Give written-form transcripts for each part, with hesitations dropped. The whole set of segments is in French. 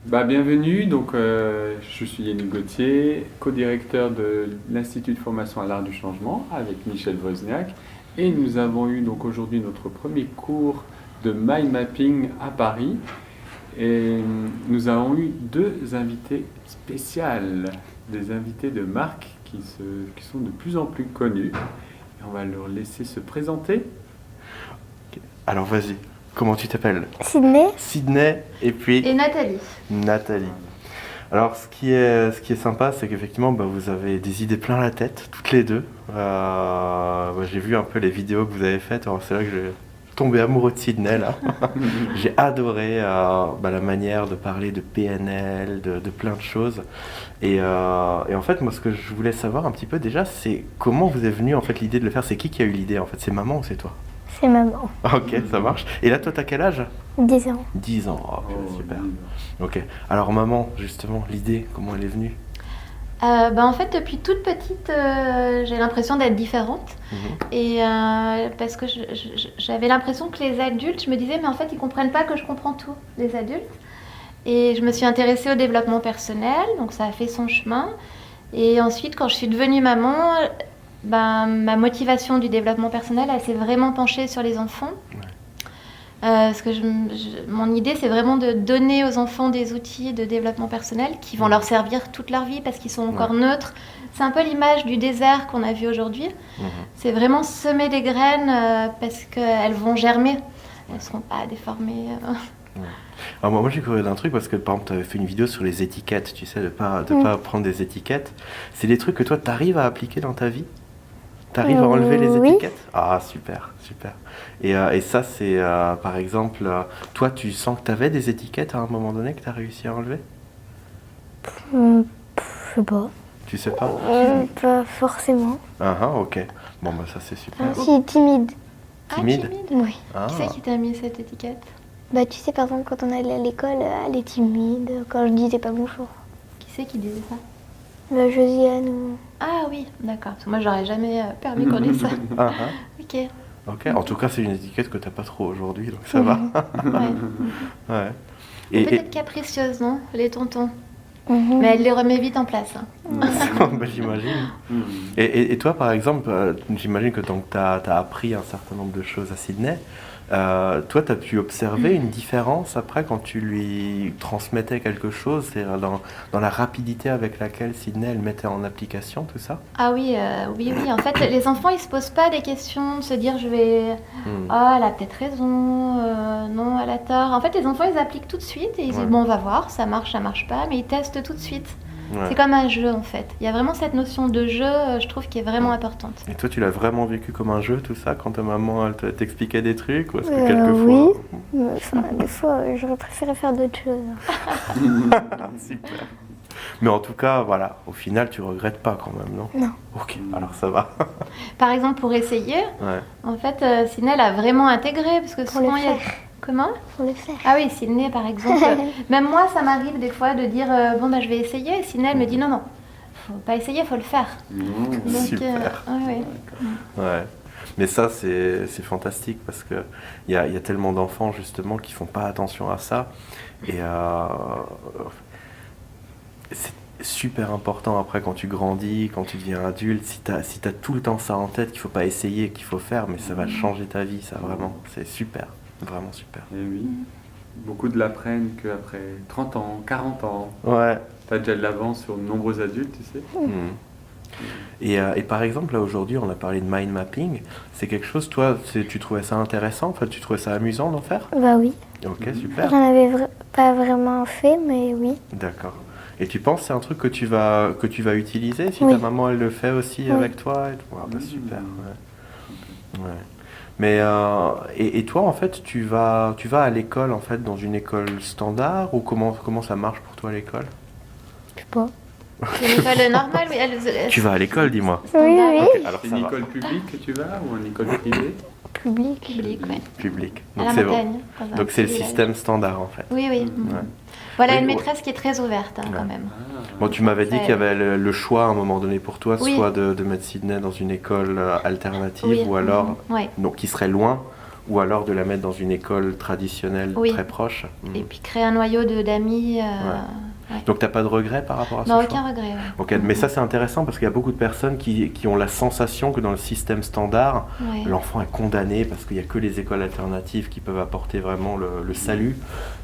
Bienvenue, je suis Yannick Gauthier, co-directeur de l'Institut de formation à l'art du changement avec Michel Wozniak et nous avons eu donc aujourd'hui notre premier cours de mind mapping à Paris et nous avons eu deux invités spéciales, des invités de marque qui sont de plus en plus connus et on va leur laisser se présenter. Alors vas-y, comment tu t'appelles? Sydney. Sydney et puis Et Nathalie. Nathalie. Alors ce qui est sympa, c'est qu'effectivement vous avez des idées plein la tête, toutes les deux. J'ai vu un peu les vidéos que vous avez faites, alors c'est là que j'ai tombé amoureux de Sydney là. J'ai adoré la manière de parler de PNL, de plein de choses. Et en fait, moi ce que je voulais savoir un petit peu déjà, c'est comment vous est venue en fait l'idée de le faire. C'est qui a eu l'idée en fait? C'est maman ou c'est toi? C'est maman. Ok, ça marche. Et là, toi, t'as quel âge? 10 ans. 10 ans, super. Ok, alors maman, justement, l'idée, comment elle est venue? En fait, depuis toute petite, j'ai l'impression d'être différente. Et parce que j'avais l'impression que les adultes, je me disais, mais en fait, ils comprennent pas que je comprends tout, les adultes. Et je me suis intéressée au développement personnel, donc ça a fait son chemin. Et ensuite, quand je suis devenue maman, ma motivation du développement personnel, elle s'est vraiment penchée sur les enfants. Parce que mon idée, c'est vraiment de donner aux enfants des outils de développement personnel qui vont leur servir toute leur vie parce qu'ils sont encore neutres. C'est un peu l'image du désert qu'on a vu aujourd'hui. C'est vraiment semer des graines parce qu'elles vont germer. Elles ne seront pas déformées. Alors moi j'ai cru d'un truc parce que par exemple tu avais fait une vidéo sur les étiquettes, tu sais, de pas prendre des étiquettes. C'est des trucs que toi tu arrives à appliquer dans ta vie? T'arrives à enlever les étiquettes? Ah, super, super. Et ça, c'est, par exemple, toi, tu sens que tu avais des étiquettes à un moment donné que tu as réussi à enlever? Je sais pas. Tu sais pas? Pas forcément. Ok. Bon, ça, c'est super. Si, timide. Timide? Oui. Qui c'est qui t'a mis cette étiquette? Tu sais, par exemple, quand on allait à l'école, elle est timide. Quand je disais pas bonjour. Qui c'est qui disait ça? Josiane ou... Ah oui, d'accord. Parce que moi, j'aurais jamais permis qu'on dise ça. Ok. Ok. En tout cas, c'est une étiquette que tu n'as pas trop aujourd'hui, donc ça va. Ouais. Peut-être capricieuse, non? Les tontons. Mais elle les remet vite en place. J'imagine. Et toi, par exemple, j'imagine que tu as appris un certain nombre de choses à Sydney. Toi, tu as pu observer une différence après quand tu lui transmettais quelque chose, c'est-à-dire dans la rapidité avec laquelle Sydney elle mettait en application tout ça? Ah oui, oui. En fait, les enfants, ils se posent pas des questions de se dire je vais... Ah, elle a peut-être raison, non, elle a tort. En fait, les enfants, ils appliquent tout de suite et ils disent bon, on va voir, ça marche pas, mais ils testent tout de suite. C'est comme un jeu en fait. Il y a vraiment cette notion de jeu, je trouve, qui est vraiment importante. Et toi, tu l'as vraiment vécu comme un jeu, tout ça, quand ta maman elle t'expliquait des trucs, ou est-ce que quelquefois... Oui, des fois, j'aurais préféré faire d'autres choses. Super. Mais en tout cas, voilà, au final, tu regrettes pas quand même, non? Non. Ok, alors ça va. Par exemple, pour essayer, en fait, Sydney a vraiment intégré, parce que souvent il y a... Comment? Pour le faire. Ah oui, Sydney par exemple. Même moi, ça m'arrive des fois de dire je vais essayer. Et Sydney, elle me dit non, faut pas essayer, faut le faire. Donc, super. Ouais. Mais ça, c'est fantastique parce que il y a tellement d'enfants justement qui font pas attention à ça. Et c'est super important après quand tu grandis, quand tu deviens adulte, si t'as tout le temps ça en tête qu'il faut pas essayer, qu'il faut faire, mais ça va changer ta vie, ça vraiment. C'est super. Vraiment super. Et oui, beaucoup de l'apprennent qu'après 30 ans, 40 ans. Ouais. T'as déjà de l'avance sur de nombreux adultes, tu sais. Et par exemple, là aujourd'hui, on a parlé de mind mapping. C'est quelque chose, toi, tu trouvais ça intéressant? En fait, tu trouvais ça amusant d'en faire? Oui. Ok, super. J'en avais pas vraiment fait, mais oui. D'accord. Et tu penses que c'est un truc que tu vas utiliser si ta maman elle le fait aussi avec toi et tout? Super. Ouais. Mais et toi en fait tu vas à l'école en fait dans une école standard ou comment ça marche pour toi à l'école? Je sais pas. C'est une école normale, oui. Tu vas à l'école, dis-moi. Oui. Okay, alors c'est une école publique que tu vas ou une école privée? Public, oui. Public. À Donc la c'est bon. montagne. Donc c'est le système standard en fait. Oui. Ouais. Voilà, Oui, une maîtresse qui est très ouverte quand même. Bon, tu m'avais dit qu'il y avait le choix à un moment donné pour toi, Oui. soit de mettre Sydney dans une école alternative ou alors donc qui serait loin, ou alors de la mettre dans une école traditionnelle Oui. très proche. Mhm. Et puis créer un noyau d'amis. Donc tu n'as pas de regret par rapport à ce Non, choix? aucun regret. Ouais. Ok, mais ça c'est intéressant parce qu'il y a beaucoup de personnes qui ont la sensation que dans le système standard, Ouais. l'enfant est condamné parce qu'il n'y a que les écoles alternatives qui peuvent apporter vraiment le salut.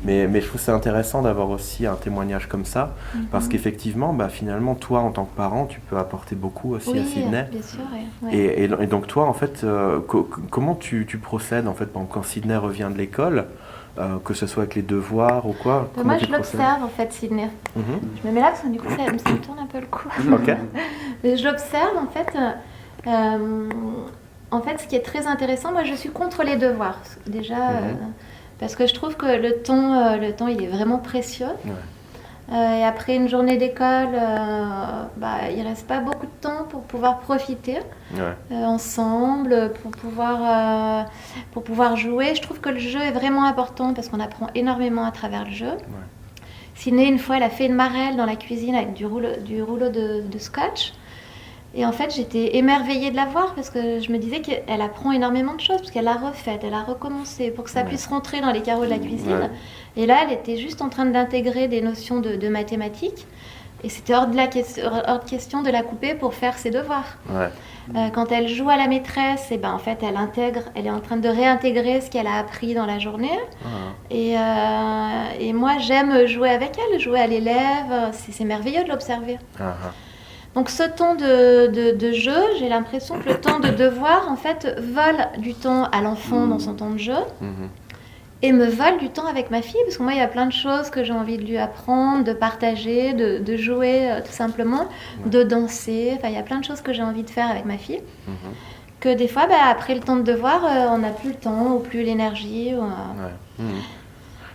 Mais je trouve que c'est intéressant d'avoir aussi un témoignage comme ça, parce qu'effectivement, finalement, toi en tant que parent, tu peux apporter beaucoup aussi Oui, à Sydney. bien sûr. Ouais. Et donc toi, en fait, comment tu procèdes, en fait, par exemple, quand Sydney revient de l'école, que ce soit avec les devoirs ou quoi? Comment Moi, tu je procèdes? l'observe en fait, Sydney. Mhm. Je me mets là parce que du coup, ça me tourne un peu le cou. Ok. Mais je l'observe en fait, ce qui est très intéressant, moi, je suis contre les devoirs. Déjà, parce que je trouve que le temps, il est vraiment précieux. Ouais. Et après une journée d'école, il reste pas beaucoup de temps pour pouvoir profiter ensemble, pour pouvoir jouer. Je trouve que le jeu est vraiment important parce qu'on apprend énormément à travers le jeu. Sydney, une fois, elle a fait une marelle dans la cuisine avec du rouleau de scotch. Et en fait, j'étais émerveillée de la voir parce que je me disais qu'elle apprend énormément de choses, parce qu'elle a refait, elle a recommencé pour que ça puisse rentrer dans les carreaux de la cuisine. Ouais. Et là, elle était juste en train d'intégrer des notions de mathématiques. Et c'était hors de question de la couper pour faire ses devoirs. Ouais. Quand elle joue à la maîtresse, en fait, elle est en train de réintégrer ce qu'elle a appris dans la journée. Et moi, j'aime jouer avec elle, jouer à l'élève. C'est merveilleux de l'observer. Donc ce temps de jeu, j'ai l'impression que le temps de devoir, en fait, vole du temps à l'enfant dans son temps de jeu et me vole du temps avec ma fille, parce que moi, il y a plein de choses que j'ai envie de lui apprendre, de partager, de jouer tout simplement, de danser. Enfin, il y a plein de choses que j'ai envie de faire avec ma fille, que des fois, après le temps de devoir, on n'a plus le temps ou plus l'énergie.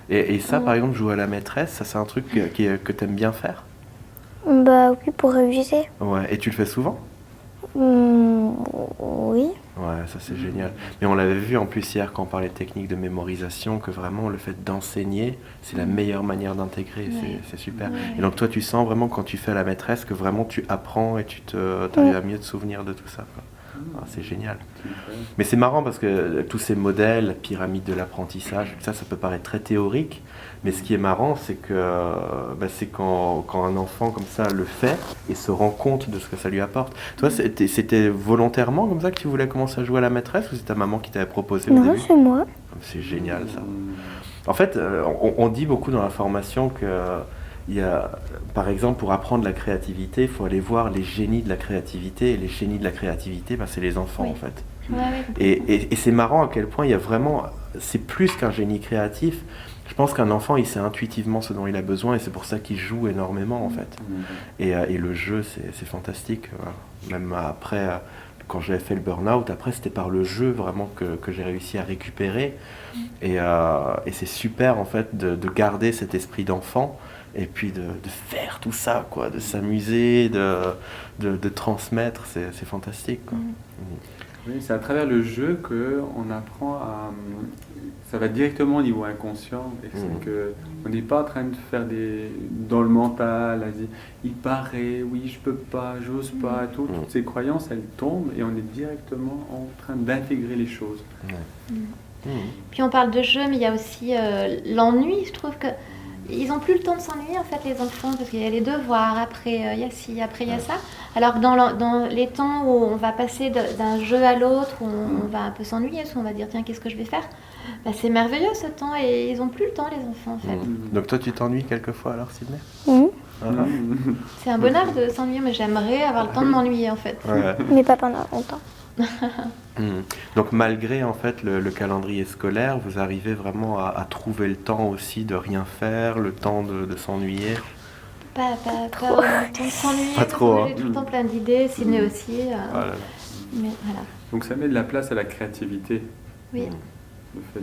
Et ça, par exemple, jouer à la maîtresse, ça c'est un truc que tu aimes bien faire? Oui, pour réviser. Ouais, et tu le fais souvent? Oui. Ouais, ça c'est génial. Mais on l'avait vu en plus hier quand on parlait de techniques de mémorisation, que vraiment le fait d'enseigner, c'est la meilleure manière d'intégrer, c'est super. Et donc toi tu sens vraiment quand tu fais à la maîtresse que vraiment tu apprends et tu arrives à mieux te souvenir de tout ça, quoi. C'est génial. Mais c'est marrant parce que tous ces modèles, la pyramide de l'apprentissage, ça peut paraître très théorique, mais ce qui est marrant, c'est que c'est quand un enfant comme ça le fait et se rend compte de ce que ça lui apporte. Toi, c'était volontairement comme ça que tu voulais commencer à jouer à la maîtresse, ou c'est ta maman qui t'avait proposé au début? Non, c'est moi. C'est génial ça. En fait, on dit beaucoup dans la formation que par exemple, pour apprendre la créativité, il faut aller voir les génies de la créativité. Et les génies de la créativité, c'est les enfants, en fait. Et c'est marrant à quel point il y a vraiment... C'est plus qu'un génie créatif. Je pense qu'un enfant, il sait intuitivement ce dont il a besoin, et c'est pour ça qu'il joue énormément, en fait. Et le jeu, c'est fantastique. Même après, quand j'avais fait le burn-out, après, c'était par le jeu, vraiment, que j'ai réussi à récupérer. Et c'est super, en fait, de garder cet esprit d'enfant, et puis de faire tout ça, quoi, de s'amuser, de transmettre, c'est fantastique, quoi. Oui, c'est à travers le jeu qu'on apprend à... Ça va directement au niveau inconscient. Et c'est qu'on n'est pas en train de faire dans le mental, à dire, il paraît, oui, je peux pas, j'ose pas, tout. Toutes ces croyances, elles tombent et on est directement en train d'intégrer les choses. Puis on parle de jeu, mais il y a aussi l'ennui. Je trouve que ils n'ont plus le temps de s'ennuyer, en fait, les enfants, parce qu'il y a les devoirs, après il y a ci, après il y a ça. Alors que dans les temps où on va passer d'un jeu à l'autre, où on va un peu s'ennuyer, où on va dire, tiens, qu'est-ce que je vais faire? C'est merveilleux ce temps, et ils n'ont plus le temps, les enfants, en fait. Donc toi, tu t'ennuies quelquefois, alors, Sydney? C'est un bonheur de s'ennuyer, mais j'aimerais avoir le temps de m'ennuyer, en fait. Mais pas pendant longtemps. Donc malgré en fait le calendrier scolaire, vous arrivez vraiment à trouver le temps aussi de rien faire, le temps de s'ennuyer? Pas trop. Le temps de s'ennuyer, Pas trop, j'ai tout le temps plein d'idées, Sydney aussi. Voilà. Mais voilà. Donc ça met de la place à la créativité. Oui. Le fait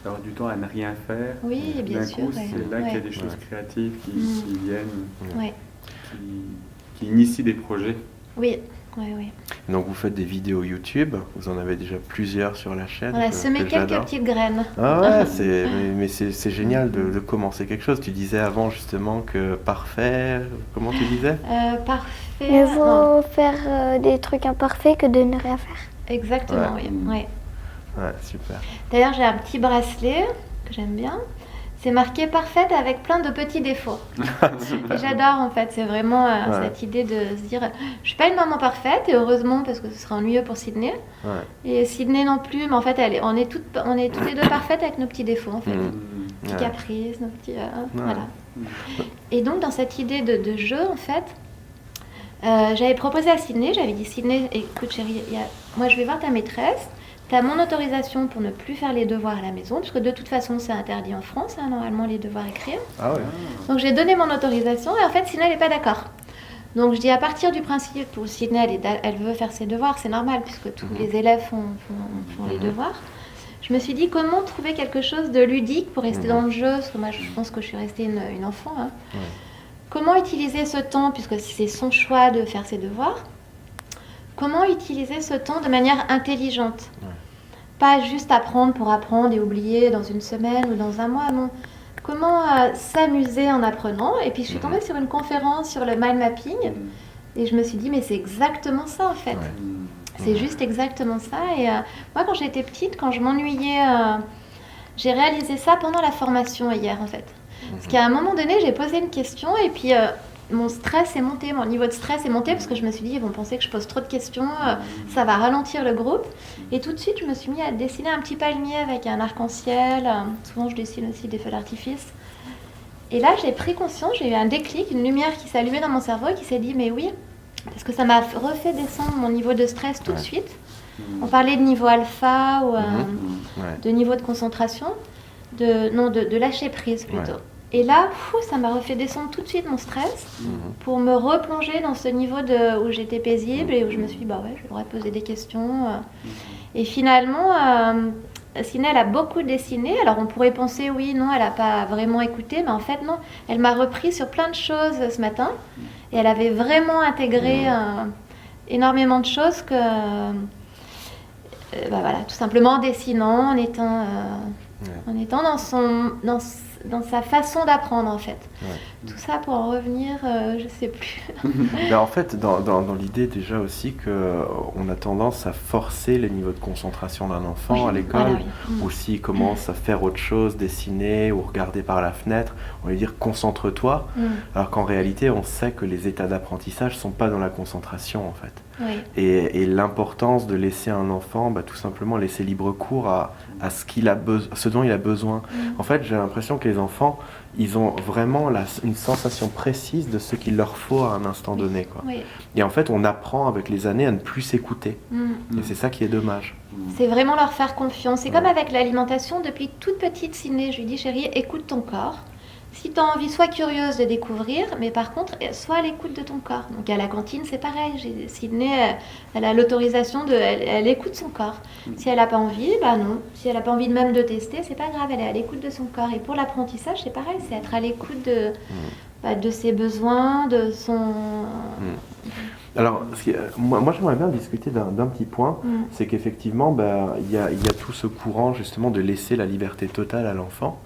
d'avoir du temps à ne rien faire. Oui, bien d'un sûr. coup, c'est là qu'il y a des choses créatives qui viennent, Ouais. qui initient des projets. Oui. Donc vous faites des vidéos YouTube, vous en avez déjà plusieurs sur la chaîne. On a semé quelques petites graines. Ah ouais, mais c'est génial de commencer quelque chose. Tu disais avant justement que parfait, comment tu disais? Parfait. Mieux vaut faire des trucs imparfaits que de ne rien faire. Exactement, oui. Ouais, super. D'ailleurs, j'ai un petit bracelet que j'aime bien. C'est marqué parfaite avec plein de petits défauts. Et j'adore en fait, c'est vraiment cette idée de se dire je suis pas une maman parfaite et heureusement parce que ce serait ennuyeux pour Sydney. Ouais. Et Sydney non plus, mais en fait on est toutes les deux parfaites avec nos petits défauts en fait. Petits Ouais. caprices, nos petits voilà. Et donc dans cette idée de jeu en fait, j'avais proposé à Sydney, j'avais dit Sydney, écoute chérie, moi je vais voir ta maîtresse. Tu as mon autorisation pour ne plus faire les devoirs à la maison, puisque de toute façon c'est interdit en France, normalement les devoirs écrits. Ah ouais. Donc j'ai donné mon autorisation et en fait Sydney n'est pas d'accord. Donc je dis à partir du principe où Sydney elle veut faire ses devoirs, c'est normal puisque tous les élèves font les devoirs. Je me suis dit comment trouver quelque chose de ludique pour rester dans le jeu, parce que moi je pense que je suis restée une enfant. Hein. Ouais. Comment utiliser ce temps, puisque c'est son choix de faire ses devoirs, comment utiliser ce temps de manière intelligente. Pas juste apprendre pour apprendre et oublier dans une semaine ou dans un mois, non. Comment s'amuser en apprenant. Et puis je suis tombée sur une conférence sur le mind mapping et je me suis dit mais c'est exactement ça en fait. C'est juste exactement ça. Et moi quand j'étais petite, quand je m'ennuyais, j'ai réalisé ça pendant la formation hier en fait. Parce qu'à un moment donné j'ai posé une question et puis mon stress est monté, mon niveau de stress est monté parce que je me suis dit ils vont penser que je pose trop de questions, ça va ralentir le groupe. Et tout de suite je me suis mis à dessiner un petit palmier avec un arc-en-ciel, souvent je dessine aussi des feux d'artifice. Et là j'ai pris conscience, j'ai eu un déclic, une lumière qui s'est allumée dans mon cerveau et qui s'est dit mais oui, parce que ça m'a refait descendre mon niveau de stress tout de suite. On parlait de niveau alpha ou de niveau de concentration, de lâcher prise plutôt. Et là, ça m'a refait descendre tout de suite mon stress pour me replonger dans ce niveau où j'étais paisible et où je me suis dit, bah ouais, je devrais poser des questions. Et finalement, Sydney, elle a beaucoup dessiné. Alors on pourrait penser, oui, non, elle n'a pas vraiment écouté, mais en fait, non. Elle m'a repris sur plein de choses ce matin et elle avait vraiment intégré énormément de choses que, voilà, tout simplement en dessinant, en étant dans sa façon d'apprendre en fait. Tout ça pour en revenir, je sais plus. Ben, en fait, dans l'idée déjà aussi qu'on a tendance à forcer les niveaux de concentration d'un enfant à l'école, voilà, ou s'il commence à faire autre chose, dessiner ou regarder par la fenêtre, on va lui dire concentre-toi, alors qu'en réalité on sait que les états d'apprentissage ne sont pas dans la concentration en fait. Et l'importance de laisser un enfant, tout simplement laisser libre cours à ce dont il a besoin. En fait, j'ai l'impression que les enfants, ils ont vraiment une sensation précise de ce qu'il leur faut à un instant donné, quoi. Et en fait, on apprend avec les années à ne plus s'écouter. Et c'est ça qui est dommage. C'est vraiment leur faire confiance. C'est comme avec l'alimentation, depuis toute petite, Sydney, je lui dis, chérie, écoute ton corps. Si tu as envie, sois curieuse de découvrir, mais par contre, sois à l'écoute de ton corps. Donc à la cantine, c'est pareil. Sydney, elle a l'autorisation elle écoute son corps. Si elle n'a pas envie, non. Si elle n'a pas envie même de tester, c'est pas grave, elle est à l'écoute de son corps. Et pour l'apprentissage, c'est pareil, c'est être à l'écoute de ses besoins, de son... Alors, moi j'aimerais bien discuter d'un petit point, c'est qu'effectivement, il y a tout ce courant justement de laisser la liberté totale à l'enfant.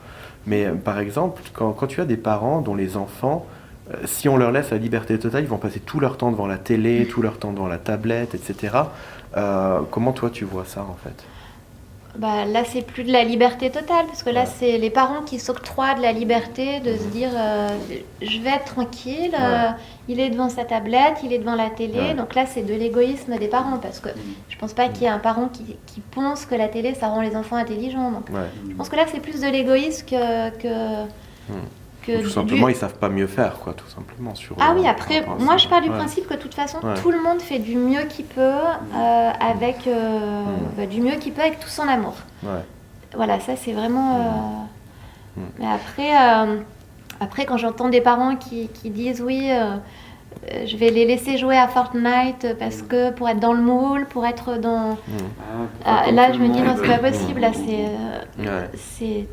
Mais par exemple, quand tu as des parents dont les enfants, si on leur laisse la liberté totale, ils vont passer tout leur temps devant la télé, tout leur temps devant la tablette, etc. Comment toi tu vois ça en fait ? Là, c'est plus de la liberté totale, parce que là, c'est les parents qui s'octroient de la liberté de se dire je vais être tranquille, il est devant sa tablette, il est devant la télé. Donc là, c'est de l'égoïsme des parents, parce que je pense pas qu'il y ait un parent qui pense que la télé, ça rend les enfants intelligents. Donc, je pense que là, c'est plus de l'égoïsme que tout simplement, ils savent pas mieux faire, quoi, tout simplement. Oui, après, moi, je pars du principe que de toute façon, tout le monde fait du mieux qu'il peut avec du mieux qu'il peut avec tout son amour. Voilà, ça, c'est vraiment... Mais après, quand j'entends des parents qui disent oui, je vais les laisser jouer à Fortnite parce que pour être dans le moule, pour être dans... là, je me dis non, c'est pas possible. Là, c'est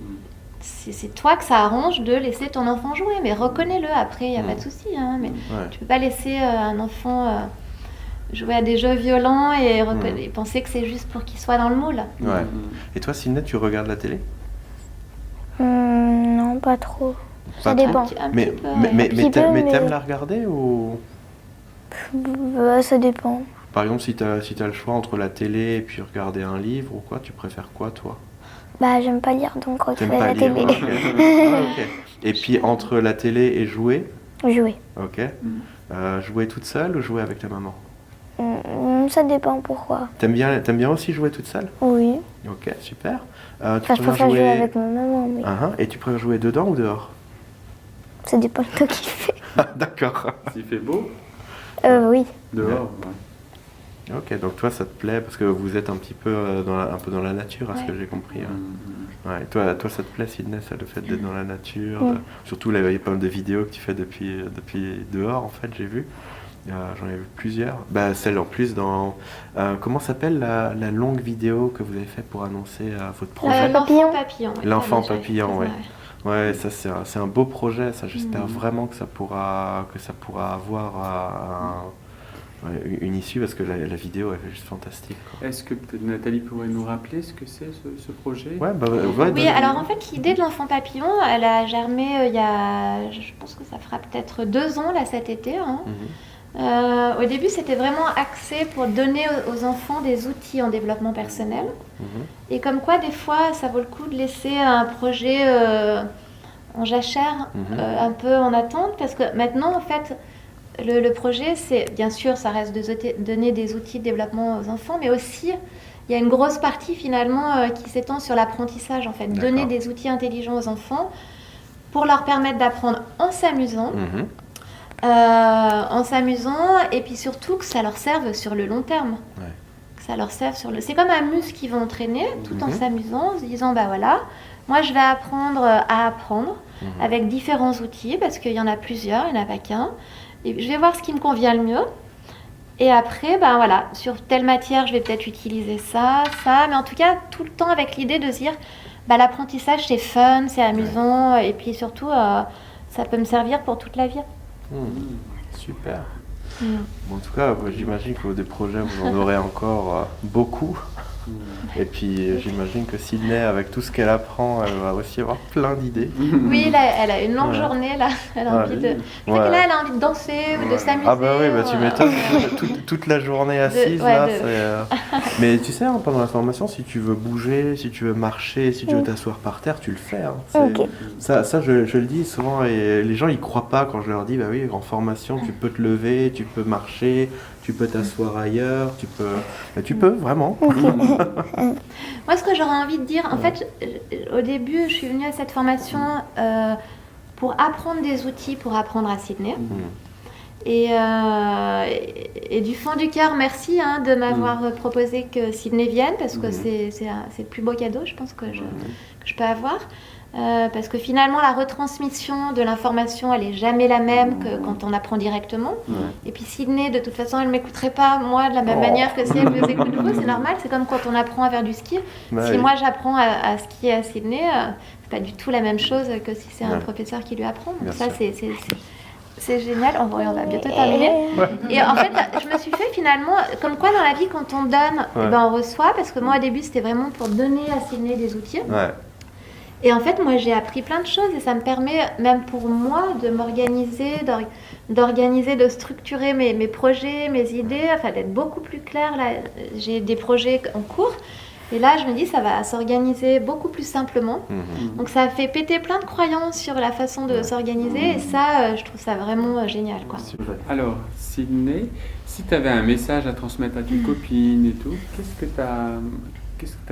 toi que ça arrange de laisser ton enfant jouer, mais reconnais-le après, il n'y a pas de souci. Hein, mais tu peux pas laisser un enfant jouer à des jeux violents et penser que c'est juste pour qu'il soit dans le moule. Et toi, Sydney, tu regardes la télé ? Non, pas trop. Ça dépend. Mais t'aimes la regarder ou... Ça dépend. Par exemple, si tu as le choix entre la télé et puis regarder un livre ou quoi, tu préfères quoi, toi? Bah, j'aime pas lire, donc T'aimes regarder pas la lire? télé. Ok. Ah, ok. Et puis entre la télé et jouer, Jouer. ok. Jouer toute seule ou jouer avec ta maman? Ça dépend pourquoi. T'aimes bien aussi jouer toute seule? Oui. Ok, super. Tu Enfin, je préfère jouer avec ma maman, mais Et tu préfères jouer dedans ou dehors? ça dépend de toi qui fait. Ah, d'accord. S'il fait beau, Oui. dehors, ouais. Ok, donc toi ça te plaît parce que vous êtes un petit peu dans la nature, à ce que j'ai compris. Hein. Ouais, toi ça te plaît, Sydney, ça, le fait d'être dans la nature. Surtout, là, il y a pas mal de vidéos que tu fais depuis dehors, en fait, j'ai vu. J'en ai vu plusieurs. Bah, celle en plus dans... comment s'appelle la longue vidéo que vous avez fait pour annoncer votre projet? L'enfant papillon. Oui, L'enfant ça, déjà, papillon, ouais. ouais. Ouais, ça c'est un beau projet, ça. J'espère vraiment que ça pourra avoir une issue parce que la vidéo elle est juste fantastique, quoi. Est-ce que peut-être Nathalie pourrait nous rappeler ce que c'est ce projet? Ouais, Oui, alors en fait, l'idée de l'enfant papillon, elle a germé il y a, je pense que ça fera peut-être 2 ans là cet été. Hein. Au début, c'était vraiment axé pour donner aux enfants des outils en développement personnel. Et comme quoi, des fois, ça vaut le coup de laisser un projet en jachère, un peu en attente, parce que maintenant, en fait, le projet, c'est, bien sûr, ça reste de donner des outils de développement aux enfants, mais aussi, il y a une grosse partie finalement qui s'étend sur l'apprentissage, en fait. Donner des outils intelligents aux enfants pour leur permettre d'apprendre en s'amusant. Et puis surtout que ça leur serve sur le long terme. Ouais. Que ça leur serve c'est comme un muscle qu'ils vont entraîner tout en s'amusant, en se disant bah voilà, moi je vais apprendre à apprendre avec différents outils parce qu'il y en a plusieurs, il n'y en a pas qu'un. Et je vais voir ce qui me convient le mieux. Et après, ben voilà, sur telle matière, je vais peut-être utiliser ça, mais en tout cas, tout le temps avec l'idée de se dire bah, l'apprentissage c'est fun, c'est amusant, et puis surtout, ça peut me servir pour toute la vie. Super. Bon, en tout cas, j'imagine que des projets, vous en aurez encore beaucoup. Et puis, j'imagine que Sydney, avec tout ce qu'elle apprend, elle va aussi avoir plein d'idées. Oui, là, elle a une longue journée, là. Elle a envie de... Je crois que là, elle a envie de danser ou de s'amuser. Ah bah oui, bah tu m'étonnes. Toute la journée assise, là, Mais tu sais, hein, pendant la formation, si tu veux bouger, si tu veux marcher, si tu veux t'asseoir par terre, tu le fais. Hein. Ça je le dis souvent, et les gens, ils croient pas quand je leur dis, bah oui, en formation, tu peux te lever, tu peux marcher, tu peux t'asseoir ailleurs, tu peux vraiment. Moi, ce que j'aurais envie de dire, en fait, au début, je suis venue à cette formation pour apprendre des outils pour apprendre à Sydney. Et du fond du cœur, merci de m'avoir proposé que Sydney vienne, parce que c'est le plus beau cadeau, je pense, que je peux avoir. Parce que finalement, la retransmission de l'information, elle n'est jamais la même que quand on apprend directement. Et puis Sydney, de toute façon, elle ne m'écouterait pas, moi, de la même manière que si elle vous écoute vous. C'est normal, c'est comme quand on apprend à faire du ski. Si moi, j'apprends à skier à Sydney, c'est pas du tout la même chose que si c'est un professeur qui lui apprend. Donc ça, c'est génial. On va bientôt terminer. Et en fait, je me suis fait finalement, comme quoi dans la vie, quand on donne, on reçoit. Parce que moi, au début, c'était vraiment pour donner à Sydney des outils. Et en fait, moi, j'ai appris plein de choses et ça me permet, même pour moi, de m'organiser, de structurer mes projets, mes idées, enfin d'être beaucoup plus claire. Là, j'ai des projets en cours et là, je me dis, ça va s'organiser beaucoup plus simplement. Donc, ça a fait péter plein de croyances sur la façon de s'organiser et ça, je trouve ça vraiment génial, quoi. Alors, Sydney, si tu avais un message à transmettre à tes copines et tout, qu'est-ce que tu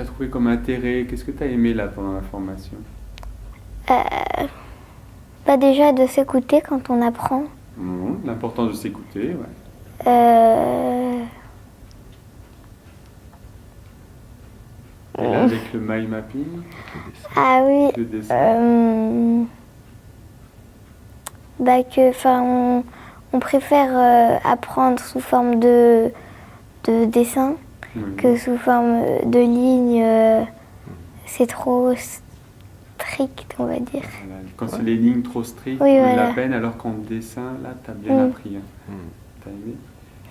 as trouvé comme intérêt? Qu'est-ce que tu as aimé là pendant la formation? Bah déjà de s'écouter quand on apprend. L'importance de s'écouter, Et là, avec le mind mapping, Ah oui. le dessin. Bah que, on préfère apprendre sous forme de dessin que sous forme de ligne. C'est trop strict, on va dire. Voilà. Quand c'est les lignes trop strictes, Oui, on a voilà. la peine, alors qu'en dessin, là, tu as bien appris. T'as aimé?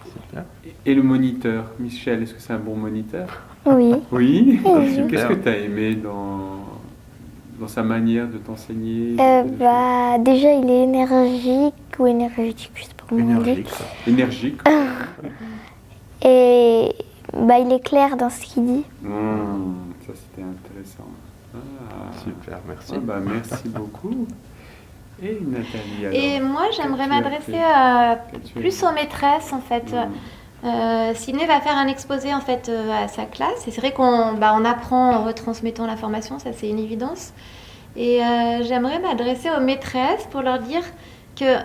Super. Et le moniteur, Michel, est-ce que c'est un bon moniteur? Oui. Oui. Super. Qu'est-ce que tu as aimé dans sa manière de t'enseigner? Bah déjà il est énergique ou énergétique, je sais pas comment on dit. Énergique, ça. Énergique. Et bah, il est clair dans ce qu'il dit. Ça, c'était intéressant. Ah. Super, merci. Ah, bah, merci beaucoup. Et Nathalie, alors, Et moi, j'aimerais qu'as-tu m'adresser appris? plus aux maîtresses, en fait. Sydney va faire un exposé, en fait, à sa classe. Et c'est vrai on apprend en retransmettant l'information, ça, c'est une évidence. Et j'aimerais m'adresser aux maîtresses pour leur dire que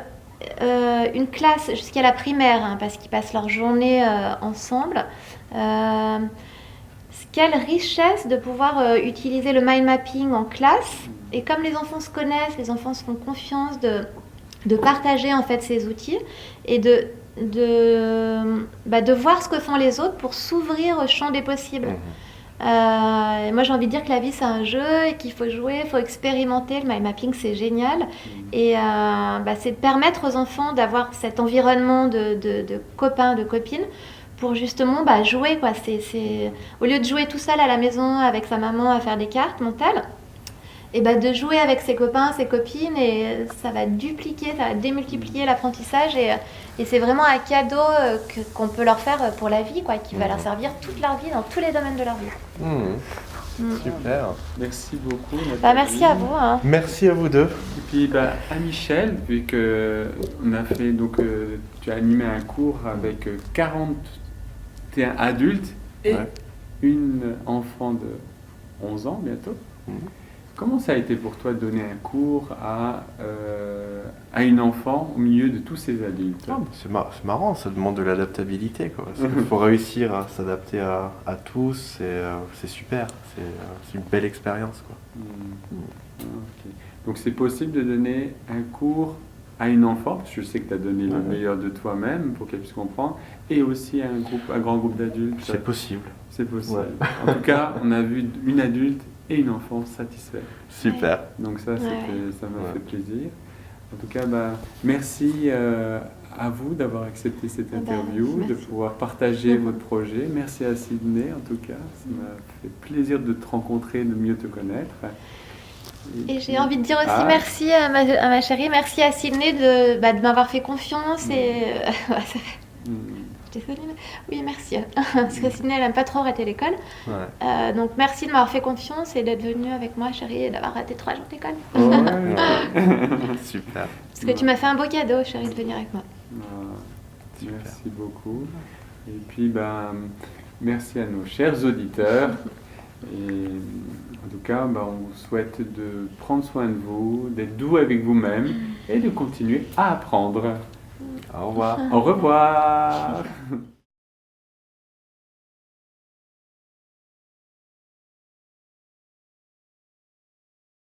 une classe jusqu'à la primaire, hein, parce qu'ils passent leur journée ensemble, quelle richesse de pouvoir utiliser le mind mapping en classe. Et comme les enfants se connaissent, les enfants se font confiance de partager en fait ces outils et de voir ce que font les autres pour s'ouvrir au champ des possibles. Moi j'ai envie de dire que la vie c'est un jeu et qu'il faut jouer, il faut expérimenter. Le mind mapping c'est génial et c'est de permettre aux enfants d'avoir cet environnement de copains, de copines pour justement jouer quoi. C'est au lieu de jouer tout seul à la maison avec sa maman à faire des cartes mentales, et de jouer avec ses copains, ses copines, et ça va dupliquer, ça va démultiplier l'apprentissage et c'est vraiment un cadeau qu'on peut leur faire pour la vie, quoi, qui va leur servir toute leur vie, dans tous les domaines de leur vie. Super. Merci beaucoup, Nathalie. Merci à vous. Hein. Merci à vous deux. Et puis à Michel, vu que on a fait tu as animé un cours avec 41 adultes et une enfant de 11 ans bientôt. Comment ça a été pour toi de donner un cours à une enfant au milieu de tous ces adultes? C'est marrant, ça demande de l'adaptabilité, quoi. Il faut réussir à s'adapter à tous, et c'est super, c'est une belle expérience, quoi. Okay. Donc c'est possible de donner un cours à une enfant, parce que je sais que tu as donné le meilleur de toi-même pour qu'elle puisse comprendre, et aussi à un grand groupe d'adultes. C'est possible. C'est possible. En tout cas, on a vu une adulte et une enfant satisfaite. Super. Donc ça, ça m'a fait plaisir. En tout cas, merci à vous d'avoir accepté cette interview, de pouvoir partager votre projet. Merci à Sydney, en tout cas. Ça m'a fait plaisir de te rencontrer, de mieux te connaître. Et j'ai envie de dire aussi merci à ma chérie, merci à Sydney de m'avoir fait confiance et... Oui, merci. Parce que Sydney, elle n'aime pas trop rater l'école. Donc, merci de m'avoir fait confiance et d'être venue avec moi, chérie, et d'avoir raté 3 jours d'école. Super. Parce que tu m'as fait un beau cadeau, chérie, de venir avec moi. Merci beaucoup. Et puis, merci à nos chers auditeurs. Et en tout cas, on vous souhaite de prendre soin de vous, d'être doux avec vous-même et de continuer à apprendre. Au revoir. Au revoir.